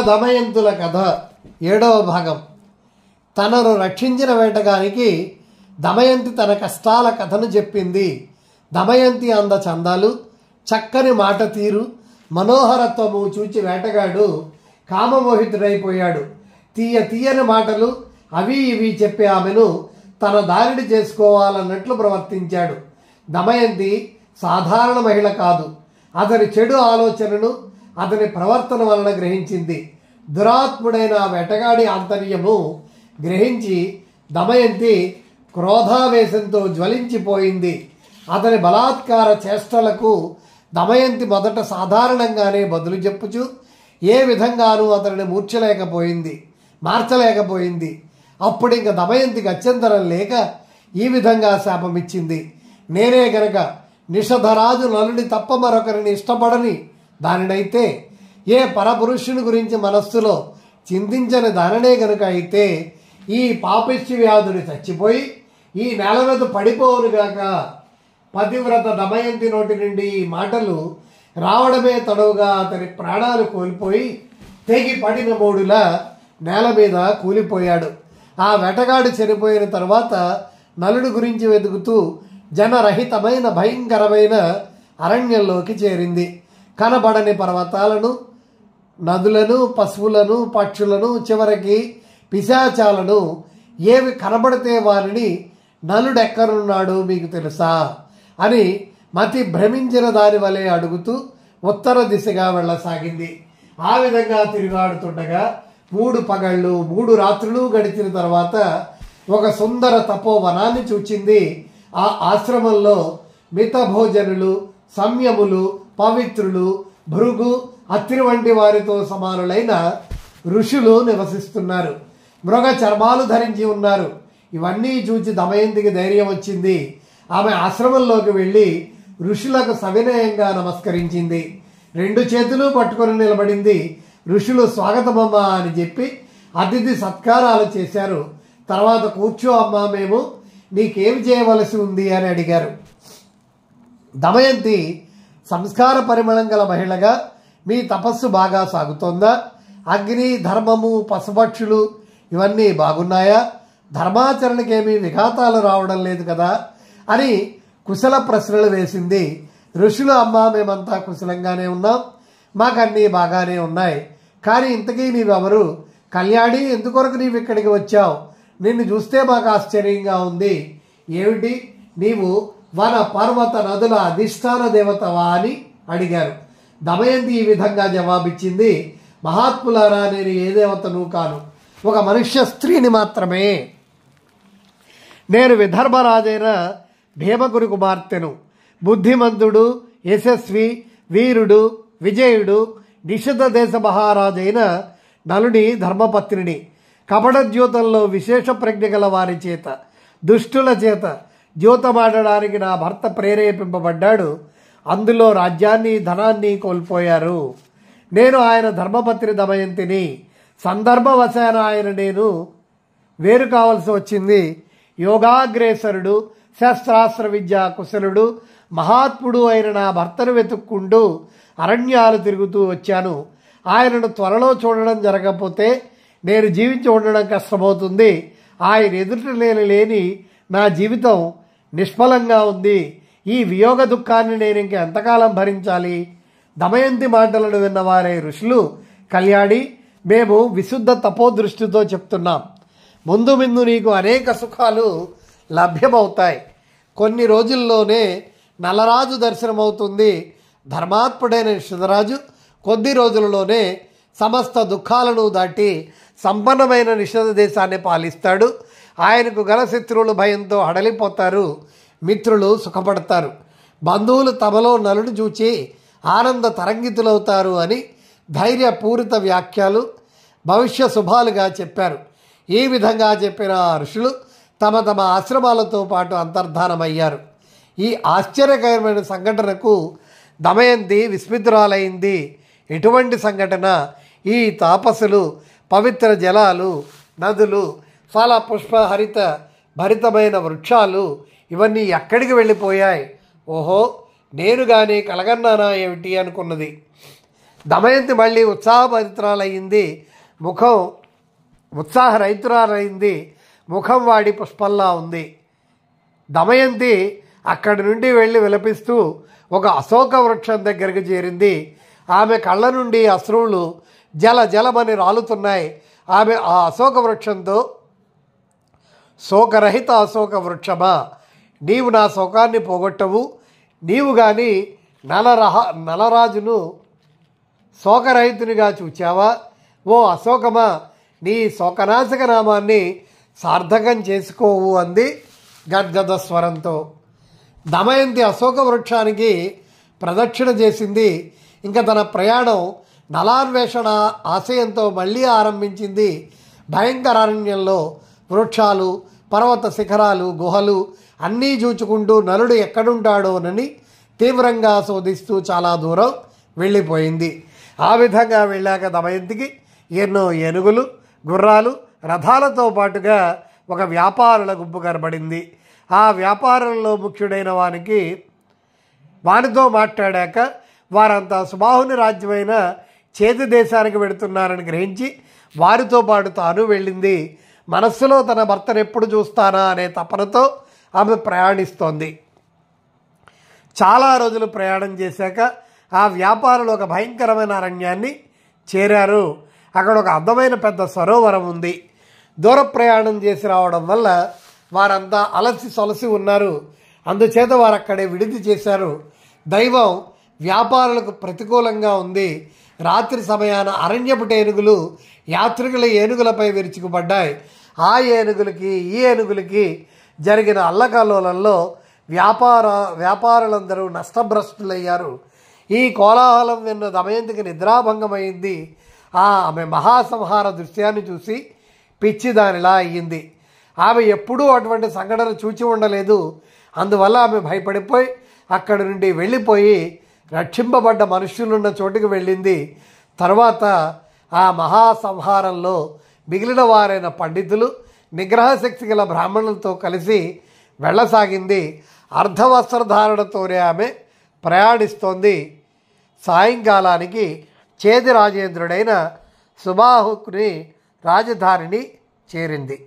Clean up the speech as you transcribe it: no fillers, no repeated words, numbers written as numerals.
దమయంతుల కథ 7వ భాగం. తనను రక్షించిన వేటగానికి దమయంతి తన కష్టాల కథను చెప్పింది. దమయంతి అందచందాలు, చక్కని మాట తీరు, మనోహరత్వము చూచి వేటగాడు కామమోహితుడైపోయాడు. తీయని మాటలు అవి ఇవి చెప్పి ఆమెను తన దారిని చేసుకోవాలన్నట్లు ప్రవర్తించాడు. దమయంతి సాధారణ మహిళ కాదు. అతని చెడు ఆలోచనను అతని ప్రవర్తన వలన గ్రహించింది. దురాత్ముడైన వేటగాడి ఆంతర్యము గ్రహించి దమయంతి క్రోధావేశంతో జ్వలించిపోయింది. అతని బలాత్కార చేష్టలకు దమయంతి మొదట సాధారణంగానే బదులు చెప్పుచు ఏ విధంగానూ అతనిని మార్చలేకపోయింది. అప్పుడు ఇంక దమయంతి గత్యంతరం లేక ఈ విధంగా శాపమిచ్చింది. నేనే గనక నిషధరాజు నలుని తప్ప మరొకరిని ఇష్టపడని దానినైతే, ఏ పరపురుషుని గురించి మనస్సులో చింతించని దానినే గనుక అయితే, ఈ పాపిష్టి వ్యాధుని చచ్చిపోయి ఈ నేల మీద పడిపోవునుగాక. పతివ్రత దమయంతి నోటి నుండి ఈ మాటలు రావడమే తడవుగా అతని ప్రాణాలు కోల్పోయి తెగి పడిన మూడులా నేల మీద కూలిపోయాడు. ఆ వేటగాడు చనిపోయిన తర్వాత నలుడి గురించి వెతుకుతూ జనరహితమైన భయంకరమైన అరణ్యంలోకి చేరింది. కనబడని పర్వతాలను, నదులను, పశువులను, పక్షులను, చివరికి పిశాచాలను ఏవి కనబడితే వారిని నలుడెక్కడున్నాడు మీకు తెలుసా అని మతి భ్రమించిన దాని వలె అడుగుతూ ఉత్తర దిశగా వెళ్ళసాగింది. ఆ విధంగా తిరుగాడుతుండగా 3 పగళ్ళు 3 రాత్రులు గడిచిన తర్వాత ఒక సుందర తపోవనాన్ని చూచింది. ఆ ఆశ్రమంలో మితభోజనులు, సంయములు, పవిత్రులు, భృగు, అత్రి వంటి వారితో సమానులైన ఋషులు నివసిస్తున్నారు. మృగ చర్మాలు ధరించి ఉన్నారు. ఇవన్నీ చూచి దమయంతికి ధైర్యం వచ్చింది. ఆమె ఆశ్రమంలోకి వెళ్ళి ఋషులకు సవినయంగా నమస్కరించింది. 2 చేతులు పట్టుకొని నిలబడింది. ఋషులు స్వాగతమమ్మా అని చెప్పి అతిథి సత్కారాలు చేశారు. తర్వాత కూర్చో అమ్మా, మేము నీకేమి చేయవలసి ఉంది అని అడిగారు. దమయంతి సంస్కార పరిమళం గల మహిళగా, మీ తపస్సు బాగా సాగుతోందా? అగ్ని, ధర్మము, పశుపక్షులు ఇవన్నీ బాగున్నాయా? ధర్మాచరణకేమీ విఘాతాలు రావడం లేదు కదా అని కుశల ప్రశ్నలు వేసింది. ఋషులు, అమ్మా మేమంతా కుశలంగానే ఉన్నాం, మాకన్నీ బాగానే ఉన్నాయి. కానీ ఇంతకీ నీవెవరు? కళ్యాణి, ఎందుకొరకు నీవు ఇక్కడికి వచ్చావు? నిన్ను చూస్తే మాకు ఆశ్చర్యంగా ఉంది. ఏమిటి, నీవు వన పర్వత నదుల అధిష్టాన దేవతవా అని అడిగారు. దమయంతి ఈ విధంగా జవాబిచ్చింది. మహాత్ములారా, నేను ఏ దేవతను కాను, ఒక మనుష్య స్త్రీని మాత్రమే. నేను విదర్భరాజైన భీమకుని కుమార్తెను. బుద్ధిమంతుడు, యశస్వి, వీరుడు, విజయుడు, నిషధ దేశ మహారాజైన నలుని ధర్మపత్నిని. కపటద్యూతంలో విశేష ప్రజ్ఞ గల వారి చేత, దుష్టుల చేత ద్యూతమాడడానికి నా భర్త ప్రేరేపింపబడ్డాడు. అందులో రాజ్యాన్ని, ధనాన్ని కోల్పోయారు. నేను ఆయన ధర్మపత్ని దమయంతిని. సందర్భవశాన ఆయన నేను వేరు కావలసి వచ్చింది. యోగాగ్రేసరుడు, శస్త్రాస్త్ర విద్యా కుశలుడు, మహాత్ముడు అయిన నా భర్తను వెతుక్కుంటూ అరణ్యాలు తిరుగుతూ వచ్చాను. ఆయనను త్వరలో చూడడం జరగకపోతే నేను జీవించి ఉండడం కష్టమవుతుంది. ఆయన ఎదుట లేని నా జీవితం నిష్ఫలంగా ఉంది. ఈ వియోగ దుఃఖాన్ని నేను ఇంక ఎంతకాలం భరించాలి? దమయంతి మాటలను విన్నవారే ఋషులు, కళ్యాణి, మేము విశుద్ధ తపోదృష్టితో చెప్తున్నాం. ముందు నీకు అనేక సుఖాలు లభ్యమవుతాయి. కొన్ని రోజుల్లోనే నలరాజు దర్శనమవుతుంది. ధర్మాత్ముడైన నిషధరాజు కొద్ది రోజులలోనే సమస్త దుఃఖాలను దాటి సంపన్నమైన నిషధ దేశాన్ని పాలిస్తాడు. ఆయనకు గల శత్రువులు భయంతో హడలిపోతారు, మిత్రులు సుఖపడతారు, బంధువులు తమలో నలుని చూచి ఆనంద తరంగితులవుతారు అని ధైర్యపూరిత వ్యాఖ్యలు భవిష్య శుభాలుగా చెప్పారు. ఈ విధంగా చెప్పిన ఋషులు తమ తమ ఆశ్రమాలతో పాటు అంతర్ధానమయ్యారు. ఈ ఆశ్చర్యకరమైన సంఘటనకు దమయంతి విస్మితురాలైంది. ఎటువంటి సంఘటన? ఈ తాపసులు, పవిత్ర జలాలు, నదులు, ఫల పుష్ప హరిత భరితమైన వృక్షాలు ఇవన్నీ ఎక్కడికి వెళ్ళిపోయాయి? ఓహో, నేను కానీ కలగన్నానా ఏమిటి అనుకున్నది. దమయంతి మళ్ళీ ఉత్సాహభరితురాలయ్యింది, ఉత్సాహరహితురాలైంది, ముఖం వాడి పుష్పంలా ఉంది. దమయంతి అక్కడి నుండి వెళ్ళి విలపిస్తూ ఒక అశోక వృక్షం దగ్గరికి చేరింది. ఆమె కళ్ళ నుండి అశ్రువులు జలమని రాలుతున్నాయి. ఆమె ఆ అశోక వృక్షంతో, శోకరహిత అశోక వృక్షమా, నీవు నా శోకాన్ని పోగొట్టవు, నీవు కానీ నలరాజును శోకరహితునిగా చూచావా? ఓ అశోకమా, నీ శోకనాశక నామాన్ని సార్థకం చేసుకోవు అంది గద్గద స్వరంతో. దమయంతి అశోక వృక్షానికి ప్రదక్షిణ చేసింది. ఇంకా తన ప్రయాణం నలాన్వేషణ ఆశయంతో మళ్ళీ ఆరంభించింది. భయంకర అరణ్యంలో వృక్షాలు, పర్వత శిఖరాలు, గుహలు అన్నీ చూచుకుంటూ నలుడు ఎక్కడుంటాడోనని తీవ్రంగా శోధిస్తూ చాలా దూరం వెళ్ళిపోయింది. ఆ విధంగా వెళ్ళాక దమయంతికి ఎన్నో ఏనుగులు, గుర్రాలు, రథాలతో పాటుగా ఒక వ్యాపారుల గుంపు కనబడింది. ఆ వ్యాపారంలో ముఖ్యుడైన వానితో మాట్లాడాక వారంతా సుబాహుని రాజ్యమైన చేతి దేశానికి వెళుతున్నారని గ్రహించి వారితో పాటు తాను వెళ్ళింది. మనస్సులో తన భర్తను ఎప్పుడు చూస్తానా అనే తపనతో ఆమె ప్రయాణిస్తోంది. చాలా రోజులు ప్రయాణం చేశాక ఆ వ్యాపారులు ఒక భయంకరమైన అరణ్యాన్ని చేరారు. అక్కడ ఒక అందమైన పెద్ద సరోవరం ఉంది. దూర ప్రయాణం చేసి రావడం వల్ల వారంతా అలసి సొలసి ఉన్నారు. అందుచేత వారు అక్కడే విడిది చేశారు. దైవం వ్యాపారులకు ప్రతికూలంగా ఉంది. రాత్రి సమయాన అరణ్యపు ఏనుగులు యాత్రికుల ఏనుగులపై విరుచుకుపడ్డాయి. ఆ ఏనుగులకి ఈ ఏనుగులకి జరిగిన అల్లకల్లోలంలో వ్యాపారులందరూ నష్టభ్రష్టులయ్యారు. ఈ కోలాహలం విన్న దమయంతికి నిద్రాభంగమైంది. ఆమె మహాసంహార దృశ్యాన్ని చూసి పిచ్చిదానిలా అయ్యింది. ఆమె ఎప్పుడూ అటువంటి సంఘటన చూచి ఉండలేదు. అందువల్ల ఆమె భయపడిపోయి అక్కడి నుండి వెళ్ళిపోయి రక్షింపబడ్డ మనుష్యులున్న చోటుకు వెళ్ళింది. తర్వాత ఆ మహాసంహారంలో మిగిలిన వారైన పండితులు, నిగ్రహశక్తి గల బ్రాహ్మణులతో కలిసి వెళ్ళసాగింది. అర్ధవస్త్రధారణతోనే ఆమె ప్రయాణిస్తోంది. సాయంకాలానికి చేది రాజేంద్రుడైన సుబాహుని రాజధానిని చేరింది.